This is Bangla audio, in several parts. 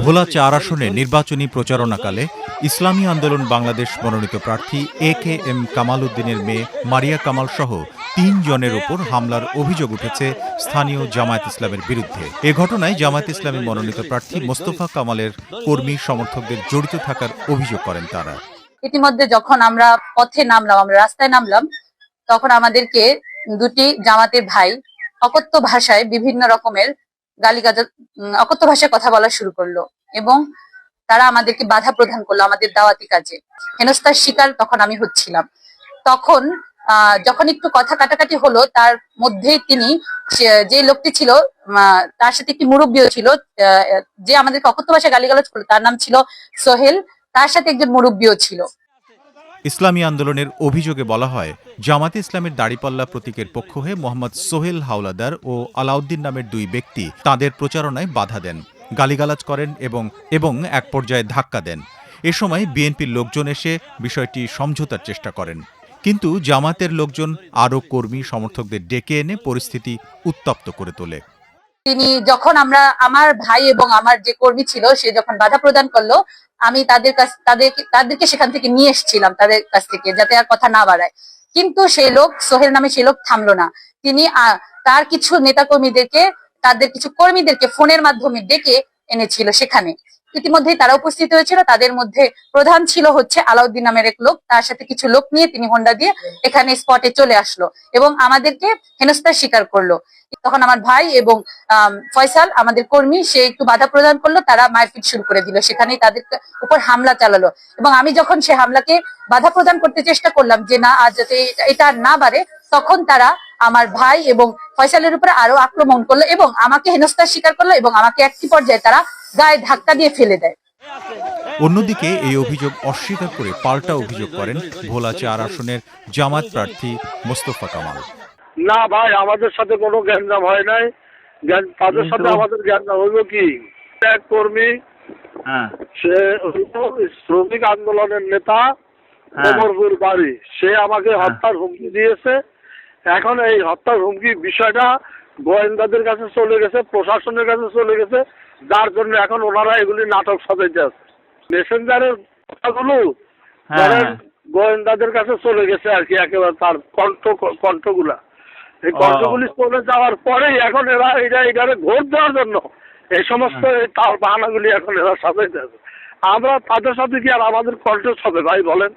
ভোলা ৪ আসনে নির্বাচনী প্রচারণাকালে ইসলামী আন্দোলন বাংলাদেশ মনোনীত প্রার্থী AKM কামাল উদ্দিনের মেয়ে মারিয়া কামাল সহ ৩ জনের ওপর হামলার অভিযোগ উঠেছে স্থানীয় জামায়াত ইসলামের বিরুদ্ধে। এ ঘটনায় জামায়াত ইসলামী মনোনীত প্রার্থী মোস্তফা কামালের কর্মী সমর্থকদের জড়িত থাকার অভিযোগ করেন তারা। ইতিমধ্যে যখন আমরা পথে নামলাম, আমরা রাস্তায় নামলাম, তখন আমাদেরকে দুটি জামাতের ভাই অকথ্য ভাষায় বিভিন্ন রকমের গালিগালাজ, অকথ্য ভাষায় কথা বলা শুরু করলো এবং তারা আমাদেরকে বাধা প্রদান করলো আমাদের দাওয়াতি কাজে। হেনস্থার শিকার তখন আমি হচ্ছিলাম। তখন যখন একটু কথা কাটাকাটি হলো, তার মধ্যেই তিনি, যে লোকটি ছিল তার সাথে একটি মুরব্বীও ছিল, যে আমাদেরকে অকথ্য ভাষায় গালিগালাজ করলো, তার নাম ছিল সোহেল, তার সাথে একজন মুরব্বীও ছিল। ইসলামী আন্দোলনের অভিযোগে বলা হয়, জামাতে ইসলামের দাড়িপাল্লা প্রতীকের পক্ষ হয়ে মোহাম্মদ সোহেল হাওলাদার ও আলাউদ্দিন নামের 2 ব্যক্তি তাদের প্রচারণায় বাধা দেন, গালিগালাজ করেন এবং এক পর্যায়ে ধাক্কা দেন। এ সময় বিএনপির লোকজন এসে বিষয়টি সমঝোতার চেষ্টা করেন, কিন্তু জামাতের লোকজন আরও কর্মী সমর্থকদের ডেকে এনে পরিস্থিতি উত্তপ্ত করে তোলে। তিনি যখন আমার ভাই এবং আমার যে কর্মী ছিল, সে যখন বাধা প্রদান করলো, আমি তাদেরকে সেখান থেকে নিয়ে এসেছিলাম, তাদের কাছ থেকে, যাতে আর কথা না বাড়ায়। কিন্তু সেই লোক, সোহেল নামে সেই লোক থামলো না। তিনি তার কিছু নেতাকর্মীদেরকে, তাদের কিছু কর্মীদেরকে ফোনের মাধ্যমে ডেকে এনেছিল সেখানে। ইতিমধ্যেই তারা উপস্থিত হয়েছিল। তাদের মধ্যে প্রধান ছিল হচ্ছে আলাউদ্দিন নামের এক লোক। তার সাথে কিছু লোক নিয়ে তিনি হোন্ডা দিয়ে এখানে স্পটে চলে আসলো এবং আমাদেরকে হেনস্থার স্বীকার করলো। তখন আমার ভাই এবং ফয়সাল, আমাদের কর্মী, সে একটু বাধা প্রদান করলো, তারা মারপিট শুরু করে দিল, সেখানেই তাদের উপর হামলা চালালো। এবং আমি যখন সে হামলাকে বাধা প্রদান করতে চেষ্টা করলাম যে না, আজ যাতে এটা না বাড়ে, তখন তারা আমার ভাই এবং ফয়সালের উপরে আরো আক্রমণ করলো এবং আমাকে হেনস্থার স্বীকার করলো এবং আমাকে একটি পর্যায়ে তারা গায়ে ধাক্কা দিয়ে ফেলে দেয়। অন্যদিকে এই অভিযোগ অস্বীকার করে পাল্টা অভিযোগ করেন ভোলা ৪ আসনের জামাত প্রার্থী মোস্তফা কামাল। না ভাই, আমাদের সাথে কোনো গ্যাঞ্জাম হয় নাই। তাদের সাথে আমাদের গ্যাঞ্জাম হইব কি? এক কর্মী, সে শ্রমিক আন্দোলনের নেতা, কোমরপুর বাড়ি, সে আমাকে হত্যার হুমকি দিয়েছে। এখন এই হত্যার হুমকি বিষয়টা গোয়েন্দাদের কাছে চলে গেছে, প্রশাসনের কাছে চলে গেছে, যার জন্য এখন ওনারা এগুলি নাটক সাজাইতে আছে। মেসেঞ্জারের কথাগুলো গোয়েন্দাদের কাছে চলে গেছে আর কি, একেবারে তার কণ্ঠগুলা, এই কণ্ঠগুলি চলে যাওয়ার পরেই এখন এরা এটারে ভোট দেওয়ার জন্য এই সমস্ত তার বাহানাগুলি এখন এরা সাজাইতে আছে। আমরা তাদের সাথে কি আর আমাদের কন্টেস্ট হবে ভাই বলেন?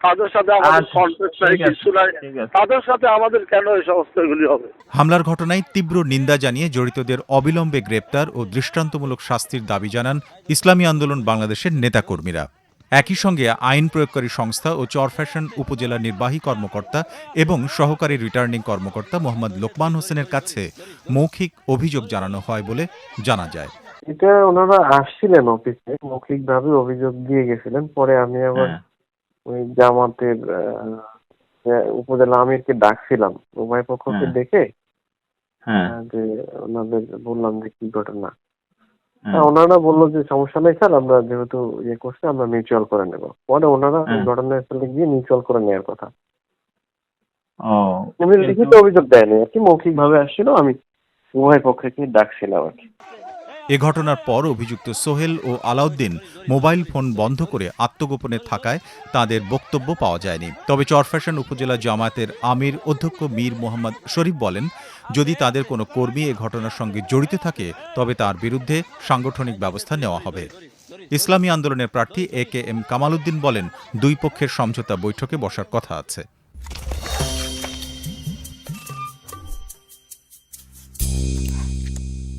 তাদের সাথে আমাদের কন্টেস্ট নাই, কিছু নাই, তাদের সাথে আমাদের কেন এই সমস্ত এগুলি হবে? হামলার ঘটনায় তীব্র নিন্দা জানিয়ে জড়িতদের অবিলম্বে গ্রেপ্তার ও দৃষ্টান্তমূলক শাস্তির দাবি জানান ইসলামী আন্দোলন বাংলাদেশের নেতাকর্মীরা। একই সঙ্গে আইন প্রয়োগকারী সংস্থা ও চরফ্যাশন উপজেলা নির্বাহী কর্মকর্তা এবং সহকারী রিটার্নিং কর্মকর্তা মোহাম্মদ লোকমান হোসেনের কাছে মৌখিক অভিযোগ জানানো হয় বলে জানা যায়। এটা ওনারা আসছিলেন অফিসে, মৌখিকভাবে অভিযোগ দিয়ে গেছিলেন। পরে আমি আবার ওই জামাতের উপজেলা আমিরকে ডাকছিলাম, উভয় পক্ষকে ডেকে যে ওনাদের বললাম যে কি ঘটনা। ওনারা বললো যে সমস্যা নেই স্যার, আমরা যেহেতু ইয়ে করছি আমরা মিউচুয়াল করে নেব। পরে ওনারা ঘটনাস্থলে গিয়ে মিউচুয়াল করে নেওয়ার কথা, লিখিত অভিযোগ দেয়নি আর কি, মৌখিক ভাবে আসছিল। আমি উভয় পক্ষকে ডাকছিলাম আর কি। এ ঘটনার পর অভিযুক্ত সোহেল ও আলাউদ্দিন মোবাইল ফোন বন্ধ করে আত্মগোপনে থাকায় তাদের বক্তব্য পাওয়া যায়নি। তবে চরফ্যাশন উপজেলা জামায়াতের আমির অধ্যক্ষ মীর মোহাম্মদ শরীফ বলেন, যদি তাদের কোনো কর্মী এ ঘটনার সঙ্গে জড়িত থাকে তবে তার বিরুদ্ধে সাংগঠনিক ব্যবস্থা নেওয়া হবে। ইসলামী আন্দোলনের প্রার্থী AKM কামাল উদ্দিন বলেন, 2 পক্ষের সমঝোতা বৈঠকে বসার কথা আছে।